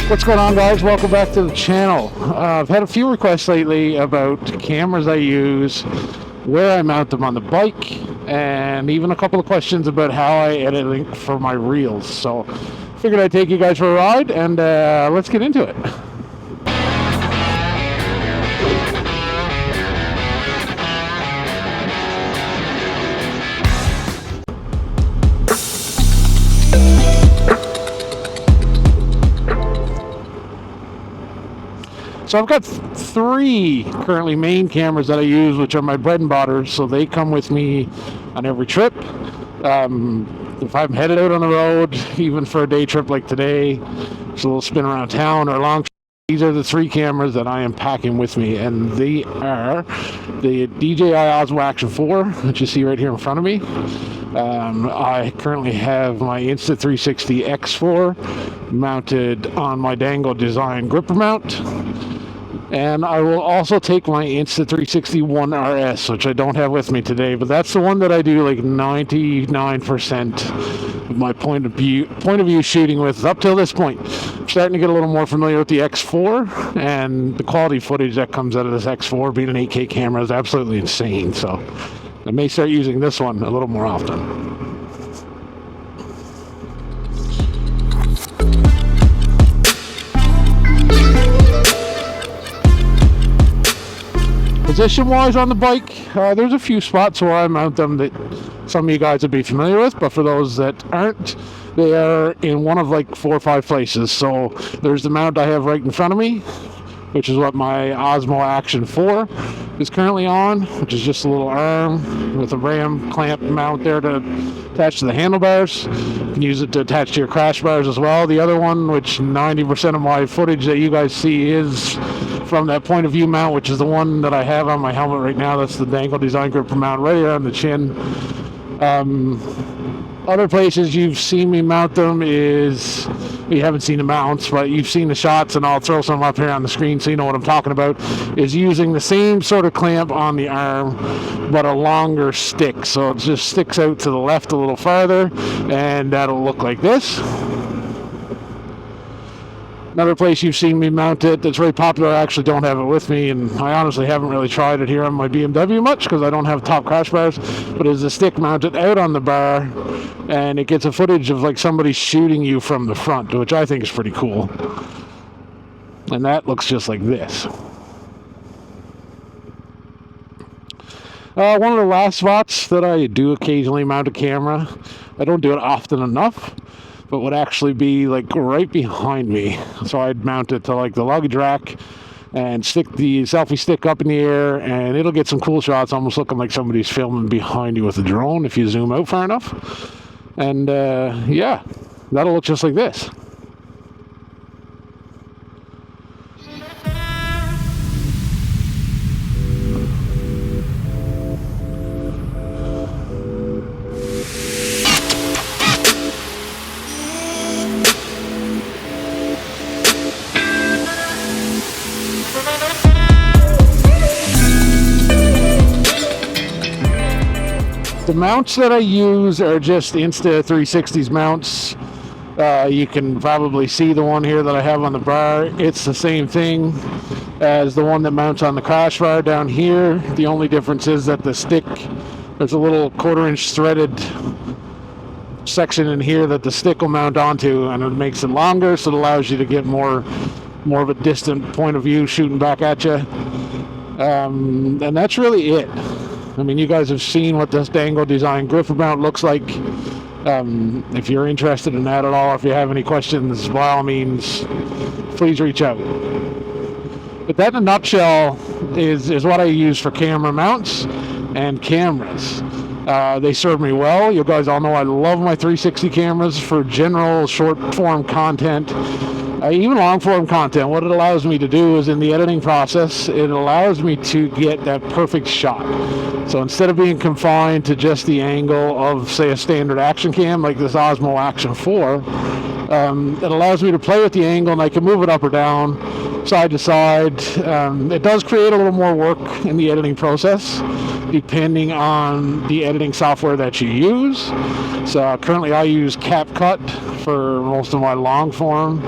What's going on, guys? Welcome back to the channel. I've had a few requests lately about cameras I use, where I mount them on the bike, and even a couple of questions about how I edit for my reels. So figured I'd take you guys for a ride, and let's get into it. So I've got three currently main cameras that I use, which are my bread and butter, so they come with me on every trip. If I'm headed out on the road, even for a day trip like today, just a little spin around town or a long trip, these are the three cameras that I am packing with me, and they are the DJI Osmo Action 4, which you see right here in front of me. I currently have my Insta360 X4 mounted on my Dangle Design gripper mount. And I will also take my Insta360 One RS, which I don't have with me today, but that's the one that I do like 99% of my point of view shooting with up till this point. I'm starting to get a little more familiar with the X4, and the quality footage that comes out of this X4 being an 8K camera is absolutely insane. So I may start using this one a little more often. Position-wise on the bike, there's a few spots where I mount them that some of you guys would be familiar with, but for those that aren't, they are in one of like 4 or 5 places. So there's the mount I have right in front of me, which is what my Osmo Action 4 is currently on, which is just a little arm with a ram clamp mount there to attach to the handlebars. You can use it to attach to your crash bars as well. The other one, which 90% of my footage that you guys see is from that point of view mount, which is the one that I have on my helmet right now. That's the Dangle Design gripper mount right here on the chin. Other places you've seen me mount them is, you haven't seen the mounts, but you've seen the shots, and I'll throw some up here on the screen so you know what I'm talking about, is using the same sort of clamp on the arm, but a longer stick. So it just sticks out to the left a little farther, and that'll look like this. Another place you've seen me mount it that's very popular, I actually don't have it with me, and I honestly haven't really tried it here on my BMW much because I don't have top crash bars, but is the stick mounted out on the bar, and it gets a footage of like somebody shooting you from the front, which I think is pretty cool. And that looks just like this. One of the last spots that I do occasionally mount a camera, I don't do it often enough, but would actually be like right behind me. So I'd mount it to like the luggage rack and stick the selfie stick up in the air, and it'll get some cool shots, almost looking like somebody's filming behind you with a drone if you zoom out far enough. And yeah, that'll look just like this. The mounts that I use are just Insta360's mounts. You can probably see the one here that I have on the bar. It's the same thing as the one that mounts on the crash bar down here. The only difference is that the stick, there's a little 1/4-inch threaded section in here that the stick will mount onto, and it makes it longer, so it allows you to get more of a distant point of view shooting back at you. And that's really it. I mean, you guys have seen what this Dangle Design gripper mount looks like. If you're interested in that at all, or if you have any questions, by all means, please reach out. But that in a nutshell is what I use for camera mounts and cameras. They serve me well. You guys all know I love my 360 cameras for general short form content. Even long form content. What it allows me to do is, in the editing process, it allows me to get that perfect shot. So instead of being confined to just the angle of, say, a standard action cam like this Osmo Action 4, it allows me to play with the angle, and I can move it up or down side to side. It does create a little more work in the editing process depending on the editing software that you use. So currently I use CapCut for most of my long form,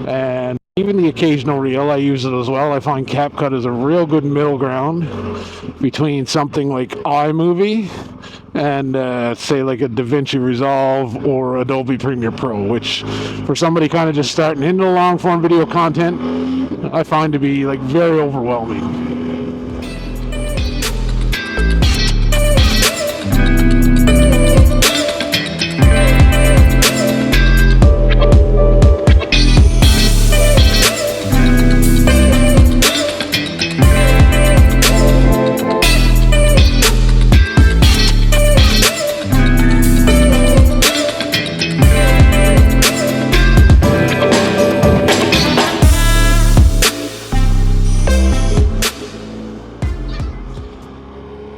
and even the occasional reel I use it as well. I find CapCut is a real good middle ground between something like iMovie and say like a DaVinci Resolve or Adobe Premiere Pro, which for somebody kind of just starting into long form video content, I find to be like very overwhelming.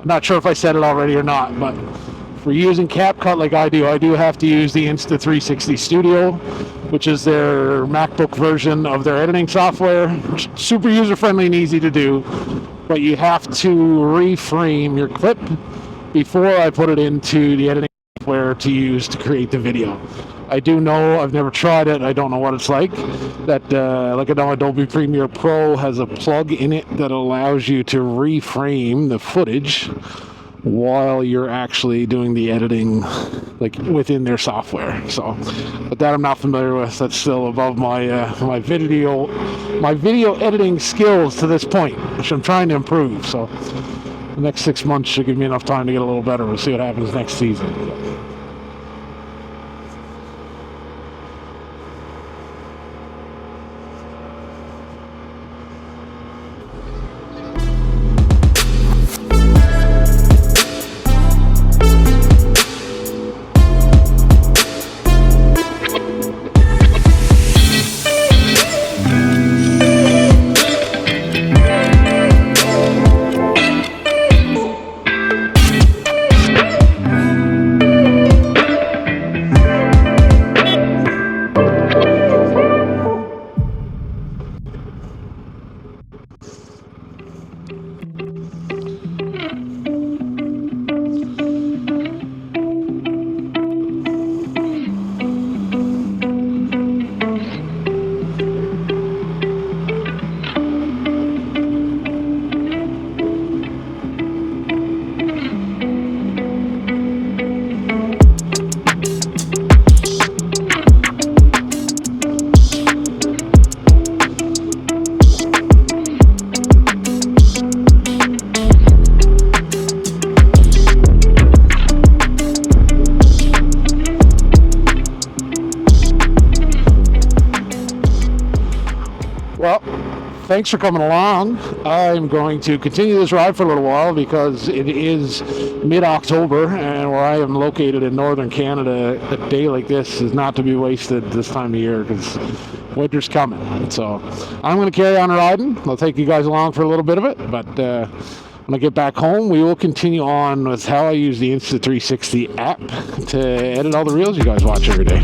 Not sure if I said it already or not, but for using CapCut like I do have to use the Insta360 Studio, which is their MacBook version of their editing software. Super user-friendly and easy to do, but you have to reframe your clip before I put it into the editing software to use to create the video. I do know, I've never tried it, I don't know what it's like, that like I know Adobe Premiere Pro has a plug in it that allows you to reframe the footage while you're actually doing the editing like within their software. So, but that I'm not familiar with. That's still above my my video editing skills to this point, which I'm trying to improve. So the next 6 months should give me enough time to get a little better. We'll see what happens next season. Well, thanks for coming along. I'm going to continue this ride for a little while because it is mid-October, and where I am located in northern Canada, a day like this is not to be wasted this time of year because winter's coming. So I'm going to carry on riding. I'll take you guys along for a little bit of it, but when I get back home, we will continue on with how I use the Insta360 app to edit all the reels you guys watch every day.